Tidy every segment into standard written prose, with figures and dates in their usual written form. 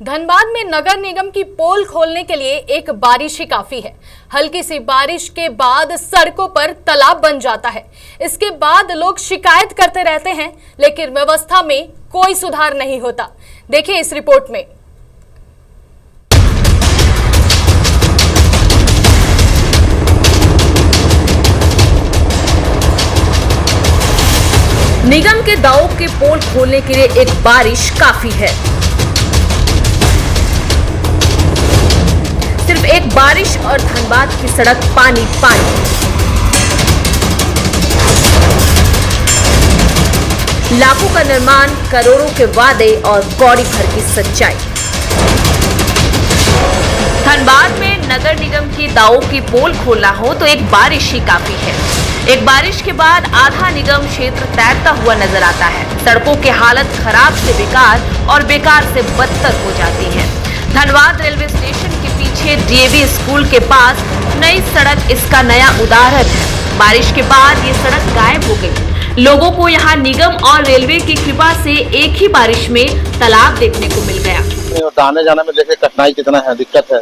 धनबाद में नगर निगम की पोल खोलने के लिए एक बारिश ही काफी है। हल्की सी बारिश के बाद सड़कों पर तालाब बन जाता है। इसके बाद लोग शिकायत करते रहते हैं, लेकिन व्यवस्था में कोई सुधार नहीं होता। देखिए इस रिपोर्ट में। निगम के दावों के पोल खोलने के लिए एक बारिश काफी है। सिर्फ एक बारिश और धनबाद की सड़क पानी पानी। लाखों का निर्माण, करोड़ों के वादे और कौड़ी भर की सच्चाई। धनबाद में नगर निगम के दावों की पोल खोलना हो तो एक बारिश ही काफी है। एक बारिश के बाद आधा निगम क्षेत्र तैरता हुआ नजर आता है। सड़कों की हालत खराब से बेकार और बेकार से बदतर हो जाती है। धनबाद रेलवे स्टेशन के पीछे डीएवी स्कूल के पास नई सड़क इसका नया उदाहरण है। बारिश के बाद ये सड़क गायब हो गई। लोगों को यहाँ निगम और रेलवे की कृपा से एक ही बारिश में तालाब देखने को मिल गया। आने जाने में देखे कठिनाई कितना है, दिक्कत है।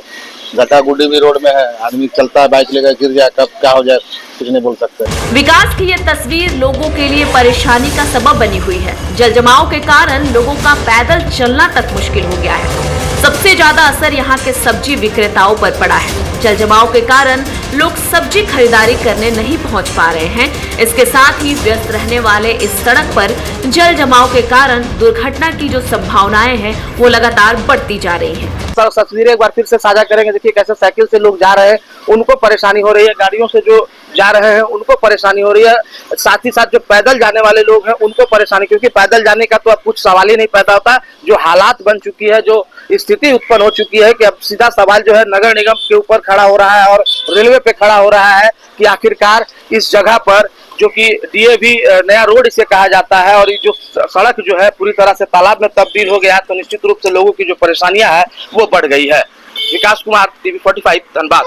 गड्ढा गुड्डी भी रोड में है, आदमी चलता है, बाइक लेकर गिर जाए, कब क्या हो जाए कुछ नहीं बोल सकते। विकास की ये तस्वीर लोगों के लिए परेशानी का सबब बनी हुई है। जल जमाव के कारण लोगों का पैदल चलना तक मुश्किल हो गया है। सबसे ज्यादा असर यहाँ के सब्जी विक्रेताओं पर पड़ा है। जल जमाव के कारण लोग सब्जी खरीदारी करने नहीं पहुँच पा रहे हैं। इसके साथ ही व्यस्त रहने वाले इस सड़क पर जल जमाव के कारण दुर्घटना की जो संभावनाएं हैं वो लगातार बढ़ती जा रही है। तस्वीरें एक बार फिर से साझा करेंगे। देखिए कैसे साइकिल से लोग जा रहे हैं, उनको परेशानी हो रही है। गाड़ियों से जो जा रहे हैं उनको परेशानी हो रही है। साथ ही साथ जो पैदल जाने वाले लोग हैं उनको परेशानी, क्योंकि पैदल जाने का तो अब कुछ सवाल ही नहीं पैदा होता। जो हालात बन चुकी है, जो स्थिति उत्पन्न हो चुकी है कि अब सीधा सवाल जो है नगर निगम के ऊपर खड़ा हो रहा है और रेलवे पे खड़ा हो रहा है कि आखिरकार इस जगह पर जो कि डीएवी नया रोड इसे कहा जाता है और ये जो सड़क जो है पूरी तरह से तालाब में तब्दील हो गया है, तो निश्चित रूप से लोगों की जो परेशानियां है वो बढ़ गई है। विकास कुमार, टीवी 45 धनबाद।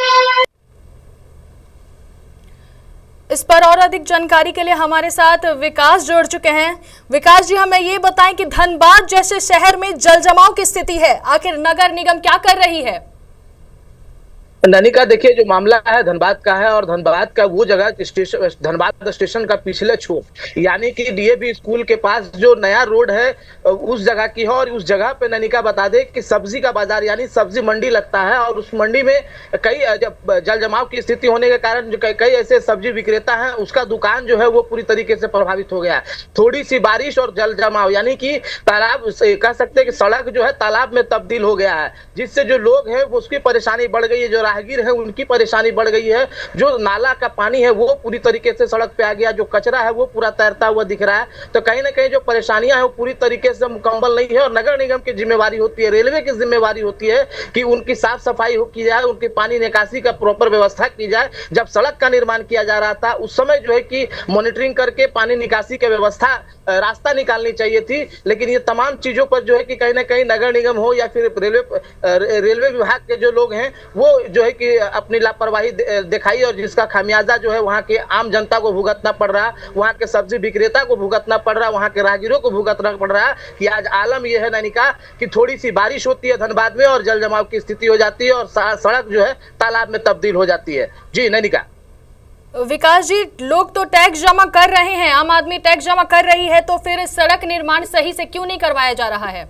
इस पर और अधिक जानकारी के लिए हमारे साथ विकास जुड़ चुके हैं। विकास जी, हमें ये बताएं कि धनबाद जैसे शहर में जल जमाव की स्थिति है, आखिर नगर निगम क्या कर रही है? ननिका, देखिए जो मामला है धनबाद का है और धनबाद का वो जगह स्टेशन, धनबाद स्टेशन का पिछले छोर यानी कि डीएवी स्कूल के पास जो नया रोड है उस जगह की है। और उस जगह पे ननिका बता दे कि सब्जी का बाजार यानी सब्जी मंडी लगता है और उस मंडी में कई जल जमाव की स्थिति होने के कारण जो कई ऐसे सब्जी विक्रेता हैं उसका दुकान जो है वो पूरी तरीके से प्रभावित हो गया है। थोड़ी सी बारिश और जल जमाव यानी कि तालाब कह सकते हैं कि सड़क जो है तालाब में तब्दील हो गया है, जिससे जो लोग हैं वो उसकी परेशानी बढ़ गई है। जो राहगीर है उनकी परेशानी बढ़ गई है। जो नाला का पानी है वो पूरी तरीके से सड़क पे आ गया, जो कचरा है वो पूरा तैरता हुआ दिख रहा है। तो कहीं ना कहीं जो परेशानियां हैं वो पूरी तरीके से मुकम्मल नहीं है और नगर निगम की जिम्मेवारी होती है, रेलवे की जिम्मेवारी होती है कि उनकी साफ सफाई की जाए, उनकी पानी निकासी का प्रॉपर व्यवस्था की जाए। जब सड़क का निर्माण किया जा रहा था उस समय जो है कि मॉनिटरिंग करके पानी निकासी की व्यवस्था रास्ता निकालनी चाहिए थी, लेकिन ये तमाम चीजों पर जो है कि कहीं ना कहीं नगर निगम हो या फिर रेलवे विभाग के जो लोग हैं वो जो है कि अपनी लापरवाही दिखाई और जिसका खामियाजा जो है वहाँ के आम जनता को भुगतना पड़ रहा, वहाँ के सब्जी विक्रेता को भुगतना पड़ रहा, वहाँ के राहगीरों को भुगतना पड़ रहा कि आज आलम यह है ननिका कि थोड़ी सी बारिश होती है धनबाद में और जल जमाव की स्थिति हो जाती है और सड़क जो है तालाब में तब्दील हो जाती है। जी ननिका। विकास जी, लोग तो टैक्स जमा कर रहे हैं, आम आदमी टैक्स जमा कर रही है, तो फिर सड़क निर्माण सही से क्यों नहीं करवाया जा रहा है?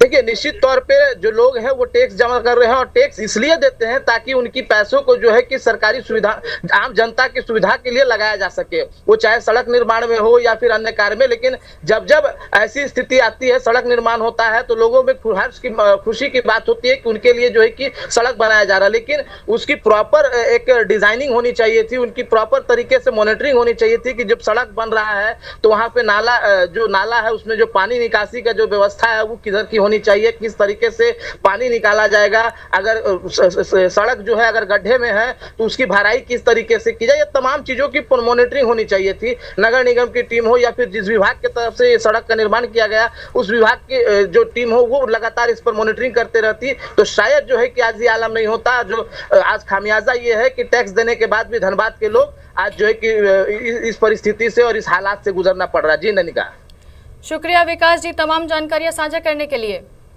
देखिए निश्चित तौर पे जो लोग हैं वो टैक्स जमा कर रहे हैं और टैक्स इसलिए देते हैं ताकि उनकी पैसों को जो है कि सरकारी सुविधा, आम जनता की सुविधा के लिए लगाया जा सके, वो चाहे सड़क निर्माण में हो या फिर अन्य कार्य में। लेकिन जब जब ऐसी स्थिति आती है, सड़क निर्माण होता है तो लोगों में खुशी की बात होती है कि उनके लिए जो है कि सड़क बनाया जा रहा है, लेकिन उसकी प्रॉपर एक डिजाइनिंग होनी चाहिए थी, उनकी प्रॉपर तरीके से मॉनिटरिंग होनी चाहिए थी कि जब सड़क बन रहा है तो वहाँ पे नाला है उसमें जो पानी निकासी का जो व्यवस्था है वो किधर की होनी चाहिए, किस तरीके से पानी निकाला जाएगा। अगर सड़क जो है अगर गड्ढे में है तो उसकी भराई किस तरीके से की जाए, ये तमाम चीजों की मॉनिटरिंग होनी चाहिए थी। नगर निगम की टीम हो या फिर जिस विभाग की तरफ से ये सड़क का निर्माण किया गया उस विभाग की जो टीम हो वो लगातार इस पर मॉनिटरिंग करते रहती तो शायद जो है कि आज ये आलम नहीं होता। जो आज खामियाजा ये है कि टैक्स देने के बाद भी धनबाद के लोग आज जो है कि इस परिस्थिति से और इस हालात से गुजरना पड़ रहा है। जी ननिका। शुक्रिया विकास जी तमाम जानकारियां साझा करने के लिए।